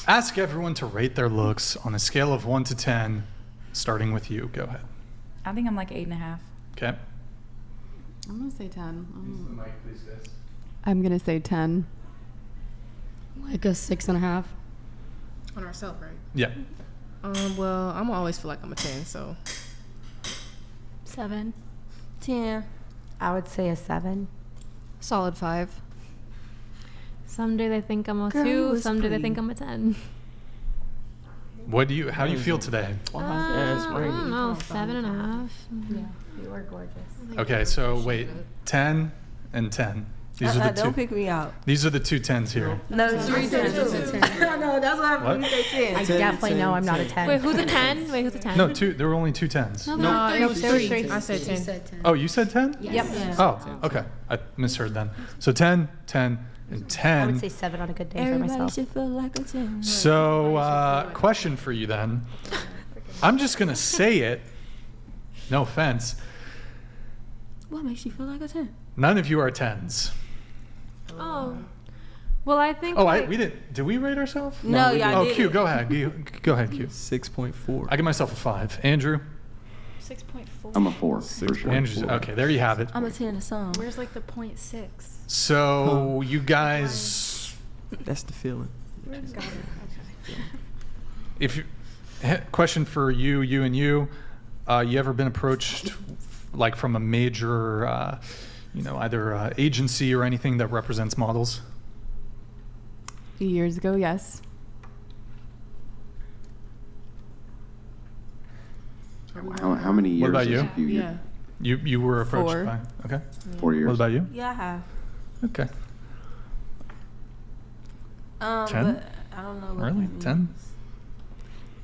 Ask everyone to rate their looks on a scale of 1 to 10, starting with you. Go ahead. I think I'm like 8.5. Okay. I'm going to say 10. Use the mic, please, guys. I'm going to say 10. Like a 6.5. On ourselves, right? Yeah. Well, I'm always feel like I'm a 10, so. 7. 10. I would say a 7. Solid 5. Someday they think I'm a 2, someday they think I'm a 10. How do you feel today? I don't know, 7.5. Yeah, you are gorgeous. Okay, so wait, 10 and 10. These are the Don't two. pick me out. These are the two 10s here. No, 3 10s. No, that's what happened when you say 10. I definitely know I'm not a 10. Wait, who's a 10? Wait, who's a 10? No, there were only 2 10s. No, it was there was 3. three. I said 10. Oh, you said 10? Yep. Oh, okay. I misheard then. So 10, 10, and 10. I would say 7 on a good day for myself. Everybody should feel like a 10. So, question for you then. I'm just going to say it. No offense. What makes you feel like a 10? None of you are 10s. Oh. Well, I think. Oh, like, we didn't. Did we rate ourselves? No, y'all Oh, didn't. Q, go ahead. Go ahead, Q. 6.4. I give myself a 5. Andrew? 6.4. I'm a 4 for sure. Andrew's, okay, there you have it. I'm a 10 to some. Where's like the 0.6? So, you guys, That's the feeling. if you, question for you, and you ever been approached like from a major, either agency or anything that represents models? A few years ago, yes. How many years? What about is you? a few years? Yeah. You were approached 4. by, okay. 4 years. What about you? Yeah, I have. Okay. 10? But I don't know what Really? that 10? means.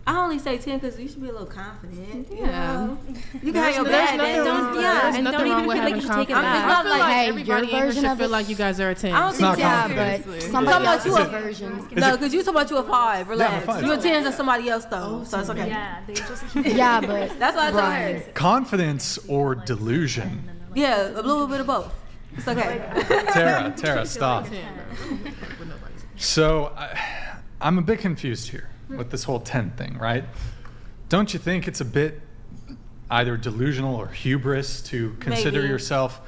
I only say 10 because you should be a little confident. You Yeah. know? You can have your There's bad nothing days. wrong. Yeah. There's and nothing don't wrong even with feel like having you should take it confidence. back. I feel like Hey, everybody your in here version should of feel it- like you guys are a 10. I don't It's not think confident. but Somebody somebody else's else version. No, because you talking about you a 5. Relax. Yeah, I'm a 5. You a 10 to somebody else though, so it's okay. Yeah, they just. Yeah, but That's what I told Brian. her. Confidence or delusion? Yeah, a little bit of both. It's okay. Tara, stop. So, I'm a bit confused here with this whole 10 thing, right? Don't you think it's a bit either delusional or hubris to consider Maybe. yourself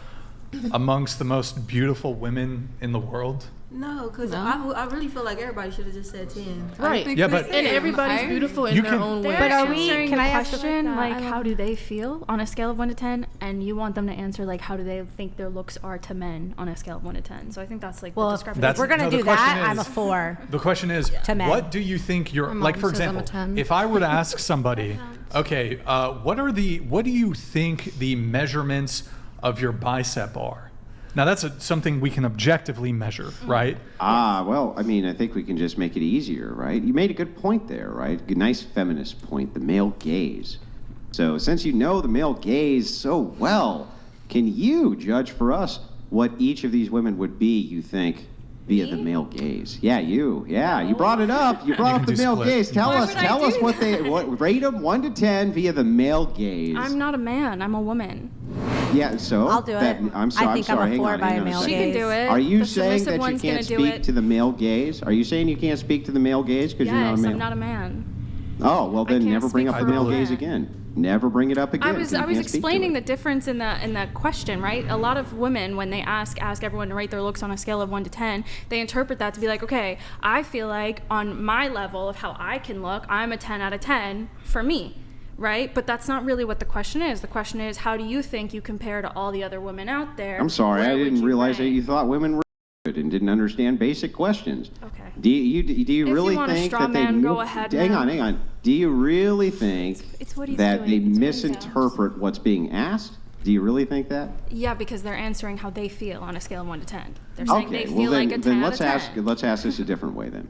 amongst the most beautiful women in the world? No, because No. I really feel like everybody should have just said 10. Right. Yeah, but And everybody's beautiful in You their can- own way. But are we? Answering Can the I ask a question question? like, Like, how do they feel on a scale of 1 to 10? And you want them to answer like, how do they think their looks are to men on a scale of 1 to 10? So I think that's like the Well, discrepancy. That's- if we're gonna no, the do question that, I'm a is- 4. The question is, To men. what do you think you're, My like mom for says I'm a example, 10. if I were to ask somebody, okay, what do you think the measurements of your bicep are? Now that's something we can objectively measure, right? Well, I mean, I think we can just make it easier, right? You made a good point there, right? Good, nice feminist point, the male gaze. So since you know the male gaze so well, can you judge for us what each of these women would be, you think, via the male gaze? Yeah, you. Yeah, you brought it up. You brought can up the do male split. gaze. Tell Why us would I do what rate them 1 to 10 via the male gaze. I'm not a man. I'm a woman. Yeah, so I'll do it. I'm I think I'm a hang 4 on, by hang a on male She second. can do it. Are you The saying submissive that you one's can't gonna do speak it. to the male gaze? Are you saying you can't speak to the male gaze because you're not a Yes, male? I'm not a man. Oh, well then can't never bring speak up the for male all gaze men. again. Never bring it up again. I 'cause was you I was can't speak to explaining the it. difference in that question, right? A lot of women, when they ask everyone to rate their looks on a scale of 1 to 10, they interpret that to be like, okay, I feel like on my level of how I can look, I'm a 10 out of 10 for me, right? But that's not really what the question is. The question is, how do you think you compare to all the other women out there? I'm sorry, Where I would didn't realize that rank? you thought women were good and didn't understand basic questions. Okay. Do you If really you want a think straw that they man, go ahead, hang man. on. Do you really think It's what he's that doing. they It's what he misinterpret what's being asked? Do you really think that? Yeah, because they're answering how they feel on a scale of 1 to 10. They're saying Okay, they well feel then, like a 10 out let's of 10. ask this a different way then.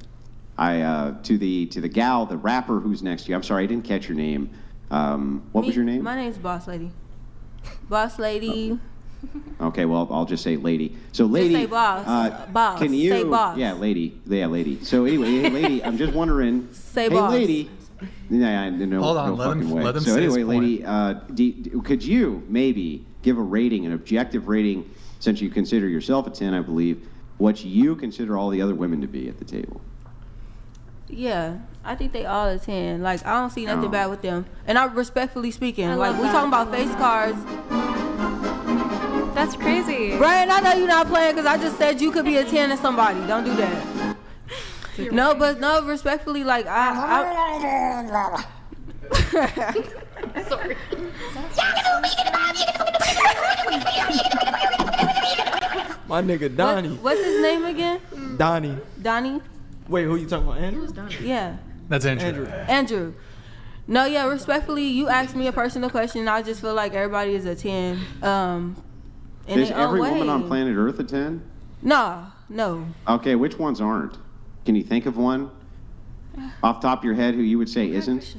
To the gal, the rapper who's next to you. I'm sorry, I didn't catch your name. What was your name? My name's Boss Lady. Boss Lady. Okay, well, I'll just say lady. So, lady. say boss. Boss. Can you? Say boss. Yeah, lady. Yeah, lady. So anyway, hey, lady, I'm just wondering. Say hey, boss. lady. Yeah, no, Hold on, no let him- fucking way. let him So say his anyway, lady, could you maybe give a rating, an objective rating, since you consider yourself a 10, I believe, what you consider all the other women to be at the table? Yeah, I think they all a 10. Like, I don't see nothing No. bad with them. And I'm respectfully speaking. I Like, love we that. talking about face cards. That's crazy. Brian, I know you're not playing because I just said you could be a 10 to somebody. Don't do that. No, but no, respectfully, like, I Sorry. My nigga Donnie. what's his name again? Donnie. Donnie? Wait, who you talking about? Andrew? Yeah. That's Andrew. Andrew. Andrew. No, yeah, respectfully, you asked me a personal question. I just feel like everybody is a 10. In Is their own every woman way. on planet Earth a 10? No. Okay, which ones aren't? Can you think of one off the top of your head who you would say isn't?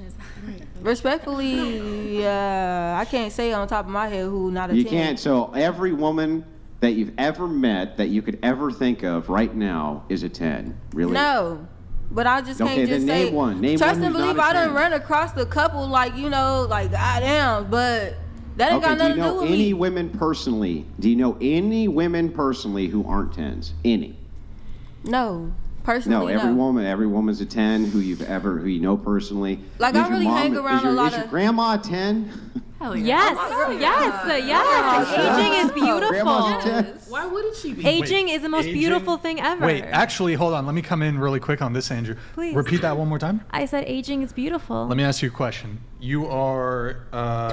Respectfully, I can't say on top of my head who not a You 10. can't. So every woman that you've ever met that you could ever think of right now is a 10. Really? No. But I just Okay, can't then just name say. one. Name trust one and who's believe. not a I done 10. run across a couple, like, you know, like, goddamn, but that ain't Okay, got do you nothing to do know with any me. women personally? Do you know any women personally who aren't 10s? Any? No. No, Personally, every woman's a 10 who you know personally. Like, Is I your really mom- hang around is your, a lot is your of- grandma a 10? Hell yeah. Yes. Aging is Grandma's a beautiful. 10? Why wouldn't she be? Aging is the most aging- beautiful thing ever. Wait, actually, hold on. Let me come in really quick on this, Andrew. Please. Repeat that one more time. I said aging is beautiful. Let me ask you a question. You are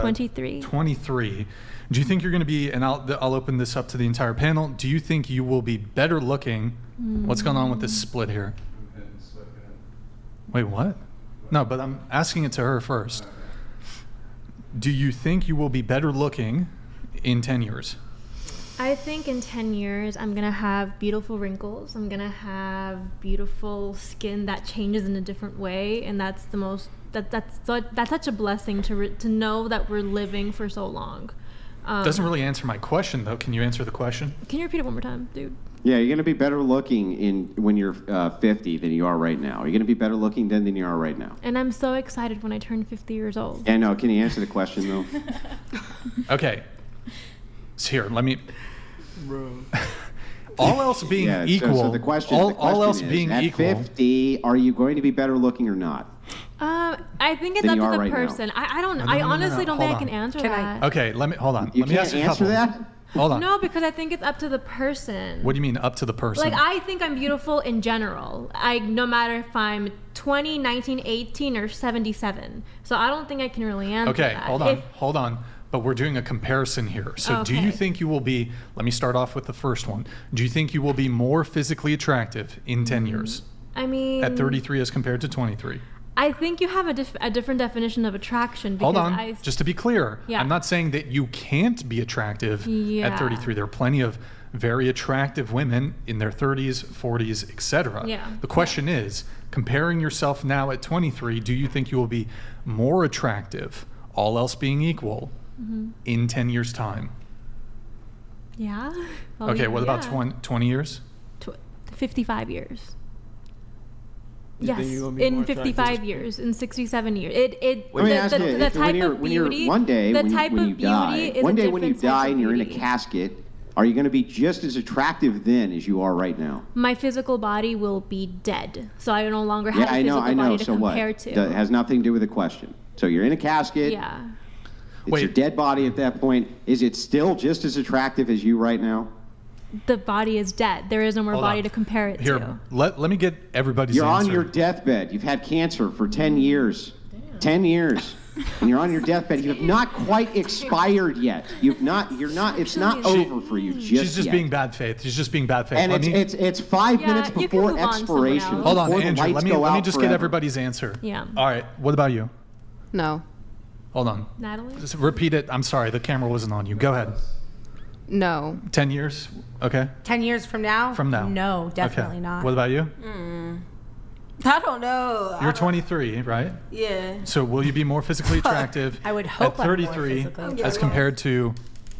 23. 23. Do you think you're going to be, and I'll open this up to the entire panel, do you think you will be better looking? What's going on with this split here? Wait, what? No, but I'm asking it to her first. Do you think you will be better looking in 10 years? I think in 10 years, I'm going to have beautiful wrinkles. I'm going to have beautiful skin that changes in a different way. And that's the most, that's such a blessing to know that we're living for so long. Doesn't really answer my question, though. Can you answer the question? Can you repeat it one more time, dude? Yeah, you're going to be better looking when you're 50 than you are right now. You're going to be better looking then than you are right now. And I'm so excited when I turn 50 years old. Yeah, no, can you answer the question, though? Okay. So here, let me. Bro. All else being Yeah, equal. So the question, all else is, being at equal. 50, are you going to be better looking or not? I think it's Than up you to are the right now. person. I don't. No, I no, no, honestly don't think hold I can on. answer Can I- that. Okay, hold on. You Let me can't ask you a answer couple. that? Hold on. No, because I think it's up to the person. What do you mean up to the person? Like, I think I'm beautiful in general. No matter if I'm 20, 19, 18, or 77. So I don't think I can really answer Okay, that. hold on. But we're doing a comparison here. So do you Okay. think you will be, let me start off with the first one. Do you think you will be more physically attractive in 10 years? I mean, At 33 as compared to 23? I think you have a different definition of attraction. Because Hold on, just to be clear, Yeah. I'm not saying that you can't be attractive Yeah. at 33. There are plenty of very attractive women in their 30s, 40s, etc. Yeah. The question is, comparing yourself now at 23, do you think you will be more attractive, all else being equal, in 10 years' time? Yeah. Oh, Okay, what about yeah. 20 years? 55 years. You Yes, think you're gonna be in more 55 attractive? years, in 67 years. Let me ask you, the if- type when you're, of when you're beauty, one day the when, type when of you beauty die, is one a day when you different type die of and you're in a beauty. casket, are you going to be just as attractive then as you are right now? My physical body will be dead, so I no longer have Yeah, a I physical know. body to So what? compare to. That has nothing to do with the question. So you're in a casket. Yeah. It's Wait. your dead body at that point. Is it still just as attractive as you right now? The body is dead. There is no more Hold body on. to compare it Here, to. let me get everybody's You're answer. on your deathbed. You've had cancer for 10 years. 10 years. And you're on your deathbed. You have not quite expired yet. You're not, it's not over for you just She's just yet. being bad faith. She's just being bad faith. And Let me- it's 5 Yeah, minutes you can before move on to someone expiration. else. Hold on, before the Andrew. lights Let me go out just get forever. everybody's answer. Yeah. All right. What about you? No. Hold on. Natalie? Just repeat it. I'm sorry. The camera wasn't on you. Go ahead. No. 10 years? Okay. 10 years from now? From now. No, definitely Okay. not. What about you? I don't know. You're 23, right? Yeah. So will you be more physically attractive I would hope at I'm more 33 physically as compared to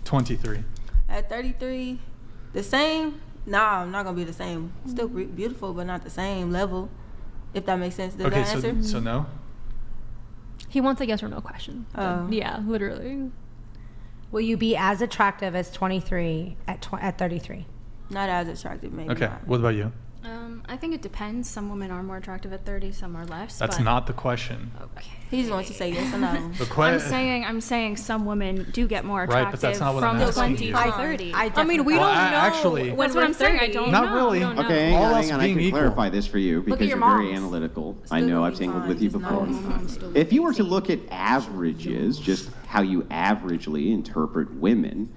23? At 33, the same? Nah, I'm not going to be the same. Still beautiful, but not the same level. If that makes sense. Does Okay, that answer? so no? He wants a yes or no question. Oh. Yeah, literally. Will you be as attractive as 23 at 33? Not as attractive, maybe. Okay. not. What about you? I think it depends. Some women are more attractive at 30, some are less. That's but- not the question. Okay. He's going to say yes or no. The I'm saying some women do get more Right, attractive but that's not what from I'm asking 20 you. to 30. I mean, we Well, don't I- know. actually- when That's what we're I'm saying. I 30. don't Not know. really. I don't know. Okay, All hang else on, I being can equal. clarify this for you because at you're your very moms. analytical. Still I know gonna I've be tangled fine, with you just not before. my mom's still If you were to look at averages, just how you averagely interpret women,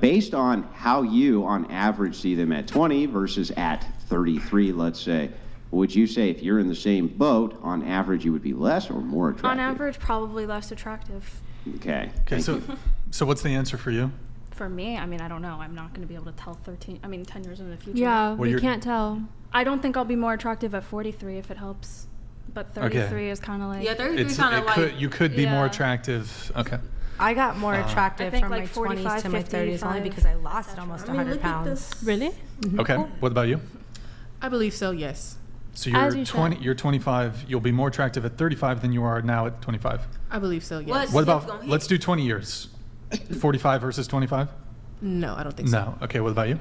based on how you, on average, see them at 20 versus at 33, let's say, would you say if you're in the same boat, on average, you would be less or more attractive? On average, probably less attractive. Okay. Okay, thank so you. so what's the answer for you? For me, I mean, I don't know. I'm not going to be able to tell 10 years in the future. Yeah, Well, we you're- can't tell. I don't think I'll be more attractive at 43 if it helps. But 33 is kind of like... Yeah, 33 It's kind of like. you could be more Yeah. attractive. Okay. I got more I attractive think from like my 45, 20s to my 30s only 55, because I lost almost I mean, 100 look at pounds. this. Really? Okay. What about you? I believe so. Yes. So As you're you 20. said. You're 25. You'll be more attractive at 35 than you are now at 25. I believe so. Yes. What? What Skip's gonna about? hit. Let's do 20 years. 45 versus 25. No, I don't think so. No. Okay. What about you?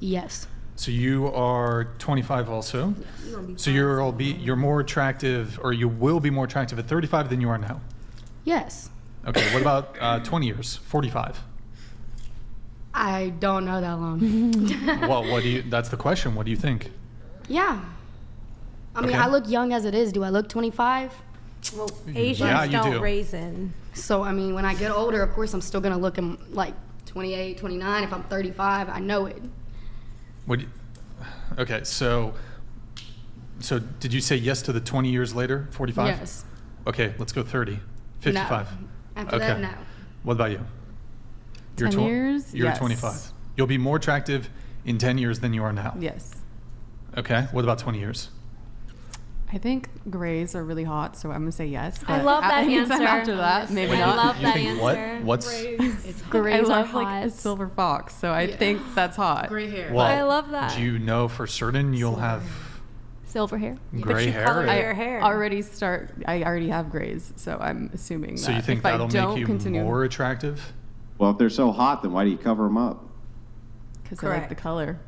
Yes. So you are 25 also. You're gonna be So fine. you're more attractive, or you will be more attractive at 35 than you are now. Yes. Okay. What about 20 years? 45. I don't know that long. Well, what do you? That's the question. What do you think? Yeah. I mean, Okay. I look young as it is. Do I look 25? Well, Asians Yeah, you don't do. raisin. So, I mean, when I get older, of course, I'm still going to look like 28, 29. If I'm 35, I know it. Would you, okay. So did you say yes to the 20 years later? 45. Yes. Okay. Let's go 30. 55. No. After Okay. that, no. What about you? 10 years? You're Yes. 25. You'll be more attractive in 10 years than you are now. Yes. Okay. What about 20 years? I think grays are really hot, so I'm gonna say yes. I but love that anytime answer. After that, maybe Wait, not. love you that think answer. What? What's It's I grays are love like a hot. silver fox, so I think that's hot. Gray hair. well, I love that. Do you know for certain you'll have Silver hair. gray you hair? color or- I your hair. I already have grays, so I'm assuming So that you think if I that'll don't make you continue, more attractive? Well, if they're so hot, then why do you cover them up? because I like the Correct. color.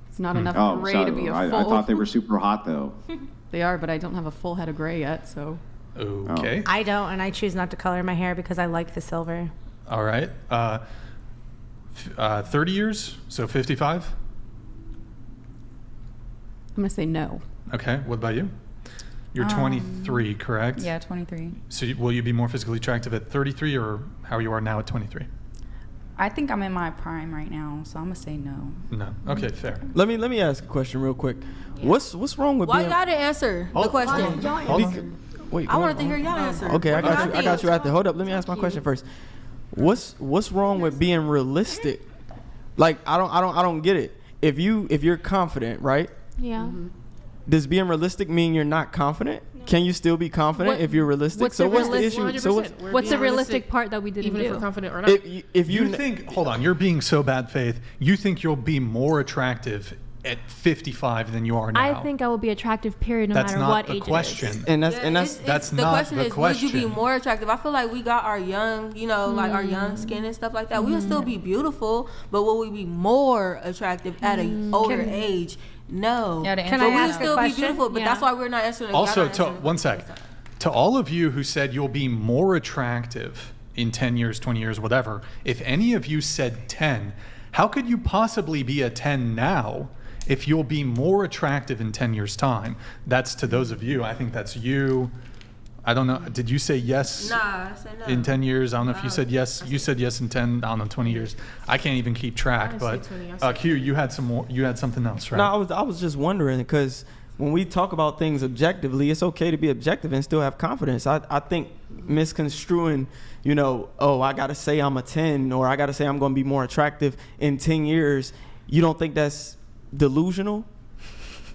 It's not enough Oh, gray sorry. to be a I full. thought they were super hot, though. They are, but I don't have a full head of gray yet, so Okay. I don't, and I choose not to color my hair because I like the silver. All right. 30 years, so 55. I'm gonna say no. Okay. What about you? You're 23, correct? Yeah, 23. So will you be more physically attractive at 33 or how you are now at 23? I think I'm in my prime right now, so I'm gonna say no. No. Okay, fair. Let me ask a question real quick. What's wrong with Why being? you gotta answer the question? Hold Bec- on. Wait, I hold wanted to on. hear y'all answer. Okay, I got you. I got you out there. Hold up. Let me Thank ask my you. question first. What's wrong with being realistic? Like I don't get it. If you're confident, right? Yeah. Mm-hmm. Does being realistic mean you're not confident? Can you still be confident What- if you're realistic? what's So the what's the realistic- issue? So what's 100%. We're What's the being realistic part that we didn't even do? if we're confident or not? if You you think, hold on, you're being so bad faith. You think you'll be more attractive at 55 than you are now. I think I will be attractive, period, no that's matter not what the age question. it is. and that's Yeah, and that's that's the not question the is, would you be question. more attractive? I feel like we got our young, like our young skin and stuff like that. We'll still be beautiful, but will we be more attractive at an older age? No. Yeah, to Can answer I But we'll ask a still be question? beautiful, but Yeah. that's why we're not answering. y'all Also, not answering the one question. sec. To all of you who said you'll be more attractive in 10 years, 20 years, whatever, if any of you said 10, how could you possibly be a 10 now if you'll be more attractive in 10 years' time? That's to those of you. I think that's you. I don't know. Did you say yes Nah, I said no. in 10 years? I don't know if you No. said yes. You said yes in 10, I don't know, 20 years. I can't even keep track. I But said 20, I said Q, you had some more. You had something else, right? No, I was just wondering because when we talk about things objectively, it's okay to be objective and still have confidence. I think misconstruing, I got to say I'm a 10 or I got to say I'm going to be more attractive in 10 years, you don't think that's delusional?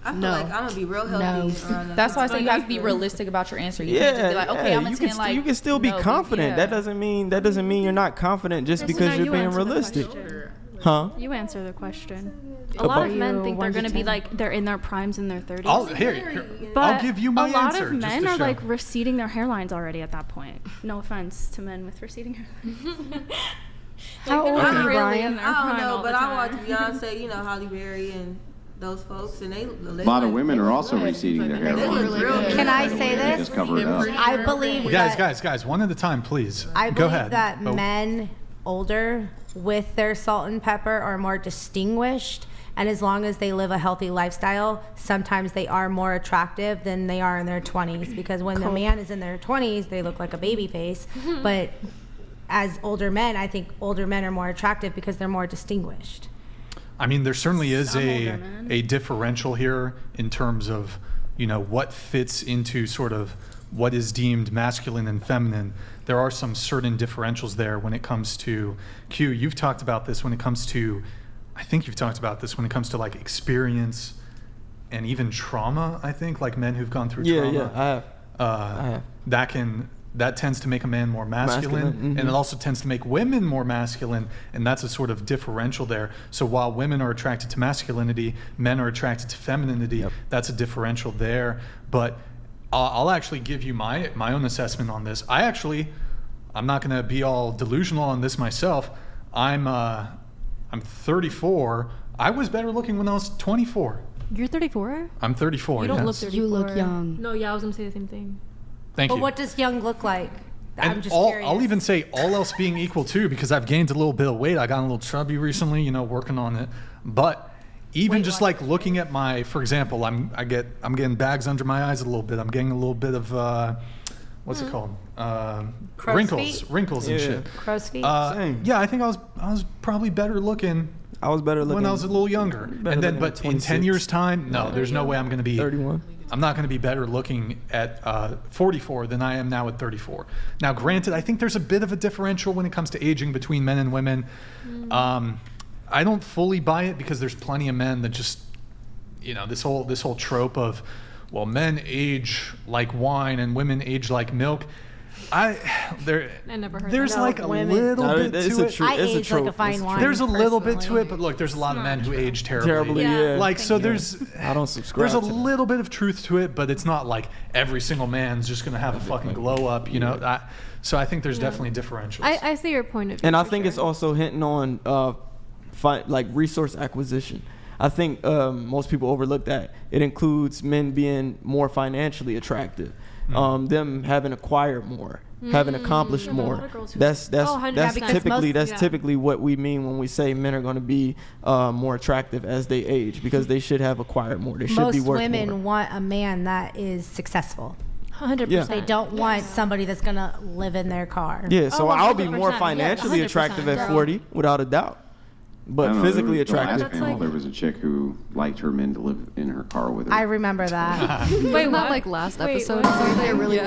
I feel No. like I'm gonna be real healthy. around the- That's why I say you have to be Like, realistic about your answer. You can't just be like, okay, I'm a you 10, can you can still be no, confident. yeah. That doesn't mean you're not confident just Kristen, because you you're being answer the realistic. question. Huh? You answer the question. A About lot of you, men think they're 1 to going to be 10? like they're in their primes in their 30s. Here, But I'll give you my a lot answer. of just men to are show. like receding their hairlines already at that point. No offense to men with receding hairlines. How old I are you, really, Brian? I don't know, but I watch Beyonce, Halle Berry, and those folks, and they. A lot of women are also receding their They hairline. look real good. Can I say They this? just cover it up. I believe Guys, one at a time, please. I Go believe ahead. that Oh. men older with their salt and pepper are more distinguished, and as long as they live a healthy lifestyle, sometimes they are more attractive than they are in their 20s, because when the man is in their 20s, they look like a baby face. But as older men, I think older men are more attractive because they're more distinguished. I mean, there certainly is Some older men. a differential here in terms of, what fits into sort of what is deemed masculine and feminine. There are some certain differentials there when it comes to Q. You've talked about this when it comes to, I think you've talked about this when it comes to like experience and even trauma. I think like men who've gone through trauma. Yeah, I have. That tends to make a man more masculine, mhm. and it also tends to make women more masculine, and that's a sort of differential there. So while women are attracted to masculinity, men are attracted to femininity. Yep. That's a differential there. But I'll actually give you my own assessment on this. I'm not going to be all delusional on this myself. I'm 34. I was better looking when I was 24. You're 34? I'm 34. You don't yes. look 34. You look young. No, yeah, I was gonna say the same thing. Thank But you. what does young look like? And I'm just curious. I'll even say all else being equal too, because I've gained a little bit of weight. I got a little chubby recently, working on it. But even Weight just loss. like looking at for example, I'm getting bags under my eyes a little bit. I'm getting a little bit of what's it called? Crow's Wrinkles and Yeah. shit. Crow's feet? Same. Yeah, I think I was probably better looking I was better looking when I was a little younger. better And then, looking at but in 10 26. years' time, no, there's no way I'm going to be 31. I'm not going to be better looking at 44 than I am now at 34. Now, granted, I think there's a bit of a differential when it comes to aging between men and women. I don't fully buy it because there's plenty of men that just, this whole trope of, well, men age like wine and women age like milk. I never heard There's that. like a women- little No, bit it's to a it. true- I it's a age like a trope. fine It's wine. There's a little bit to personally. it, but look, there's a lot of men who age terribly. Terribly, yeah. Like, so there's I don't subscribe there's a to that. little bit of truth to it, but it's not like every single man's just going to have a fucking glow up, so I think there's definitely differentials. I see your point of view. And I for think sure. it's also hinting on like resource acquisition. I think most people overlook that. It includes men being more financially attractive, them having acquired more, having accomplished Yeah, but a lot more. of girls who- That's Oh, 100%. that's Because typically most- typically what we mean when we say men are going to be more attractive as they age, because they should have acquired more. They should Most be worth women more. want a man that is successful. 100%. They don't want somebody that's going to live in their car. Yeah, so Oh, I'll be 100%, more yes, financially 100%, attractive at girl. 40, without a doubt. I But don't know, physically the last attractive. panel, there was a chick who liked her men to live in her car with her. I remember that. Wait, what? not like last Wait, episode. what? Or something? They're really